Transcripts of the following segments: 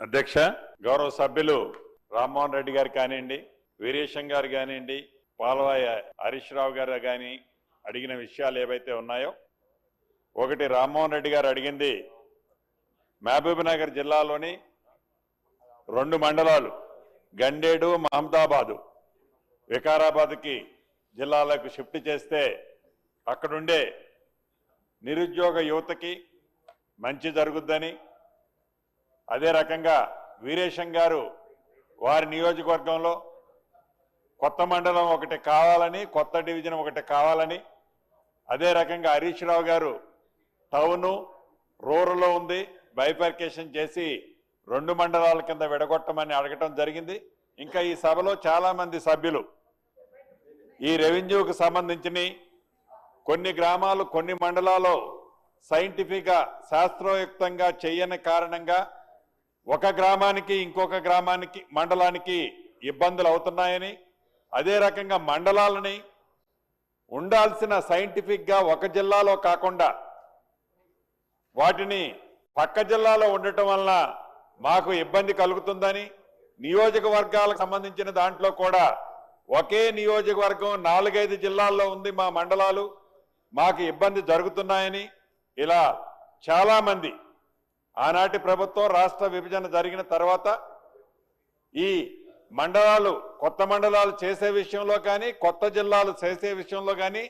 అధ్యక్ష, గౌరవ సభ్యులు రామ్మోహన్ రెడ్డి గారు కానివ్వండి, వీరేశం గారు కానివ్వండి, పాల్వాయి హరీష్ రావు గారు కానీ అడిగిన విషయాలు ఏవైతే ఉన్నాయో, ఒకటి రామ్మోహన్ రెడ్డి గారు అడిగింది మహబూబ్ నగర్ జిల్లాలోని 2 మండలాలు గండేడు, మహమ్మదాబాదు, వికారాబాద్కి జిల్లాలకు షిఫ్ట్ చేస్తే అక్కడుండే నిరుద్యోగ యువతకి మంచి జరుగుద్దని, అదే రకంగా వీరేశం గారు వారి నియోజకవర్గంలో కొత్త మండలం ఒకటి కావాలని, కొత్త డివిజన్ ఒకటి కావాలని, అదే రకంగా హరీష్ రావు గారు టౌను రూరల్లో ఉంది, బైఫర్కేషన్ చేసి 2 మండలాల కింద విడగొట్టమని అడగటం జరిగింది. ఇంకా ఈ సభలో చాలా మంది సభ్యులు ఈ రెవెన్యూకు సంబంధించిన కొన్ని గ్రామాలు, కొన్ని మండలాలు సైంటిఫిక్గా శాస్త్రయుక్తంగా చేయని కారణంగా ఒక గ్రామానికి ఇంకొక గ్రామానికి మండలానికి ఇబ్బందులు అవుతున్నాయని, అదే రకంగా మండలాలని ఉండాల్సిన సైంటిఫిక్గా ఒక జిల్లాలో కాకుండా వాటిని పక్క జిల్లాలో ఉండటం వలన మాకు ఇబ్బంది కలుగుతుందని, నియోజకవర్గాలకు సంబంధించిన దాంట్లో కూడా ఒకే నియోజకవర్గం 4-5 జిల్లాల్లో ఉంది మా మండలాలు, మాకు ఇబ్బంది జరుగుతున్నాయని ఇలా చాలామంది ఆనాటి ప్రభుత్వం రాష్ట్ర విభజన జరిగిన తర్వాత ఈ మండలాలు, కొత్త మండలాలు చేసే విషయంలో కానీ, కొత్త జిల్లాలు చేసే విషయంలో కానీ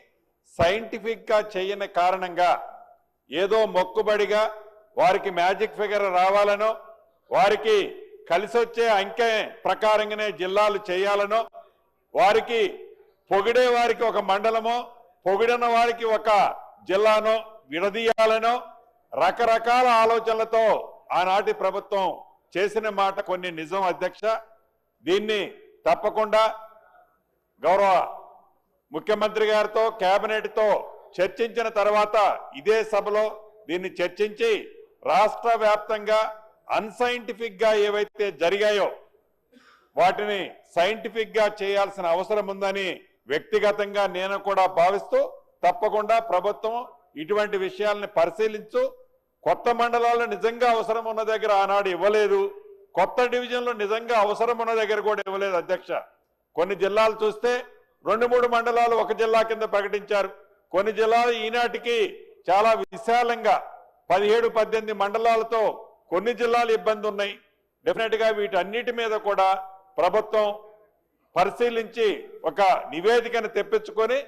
సైంటిఫిక్గా చేయని కారణంగా ఏదో మొక్కుబడిగా వారికి మ్యాజిక్ ఫిగర్ రావాలనో, వారికి కలిసొచ్చే అంకె ప్రకారంగానే జిల్లాలు చేయాలనో, వారికి పొగిడే వారికి ఒక మండలమో, పొగిడిన వారికి ఒక జిల్లానో విడదీయాలనో రకరకాల ఆలోచనలతో ఆనాటి ప్రభుత్వం చేసిన మాట కొన్ని నిజం అధ్యక్ష. దీన్ని తప్పకుండా గౌరవ ముఖ్యమంత్రి గారితో, కేబినెట్తో చర్చించిన తర్వాత ఇదే సభలో దీన్ని చర్చించి రాష్ట్ర వ్యాప్తంగా అన్సైంటిఫిక్గా ఏవైతే జరిగాయో వాటిని సైంటిఫిక్గా చేయాల్సిన అవసరం ఉందని వ్యక్తిగతంగా నేను కూడా భావిస్తూ, తప్పకుండా ప్రభుత్వం ఇటువంటి విషయాలను పరిశీలించు. కొత్త మండలాలు నిజంగా అవసరం ఉన్న దగ్గర ఆనాడు ఇవ్వలేదు, కొత్త డివిజన్లు నిజంగా అవసరం ఉన్న దగ్గర కూడా ఇవ్వలేదు అధ్యక్ష. కొన్ని జిల్లాలు చూస్తే 2-3 మండలాలు ఒక జిల్లా కింద ప్రకటించారు. కొన్ని జిల్లాలు ఈనాటికి చాలా విశాలంగా 17-18 మండలాలతో కొన్ని జిల్లాలు ఇబ్బంది ఉన్నాయి. డెఫినెట్గా వీటన్నిటి మీద కూడా ప్రభుత్వం పరిశీలించి ఒక నివేదికను తెప్పించుకొని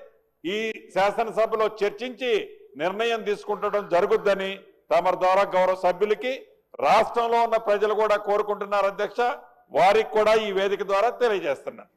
ఈ శాసనసభలో చర్చించి నిర్ణయం తీసుకుంటడం జరుగుద్దని తమ ద్వారా గౌరవ సభ్యులకి, రాష్ట్రంలో ఉన్న ప్రజలు కూడా కోరుకుంటున్నారు అధ్యక్ష. వారికి కూడా ఈ వేదిక ద్వారా తెలియజేస్తున్నారు.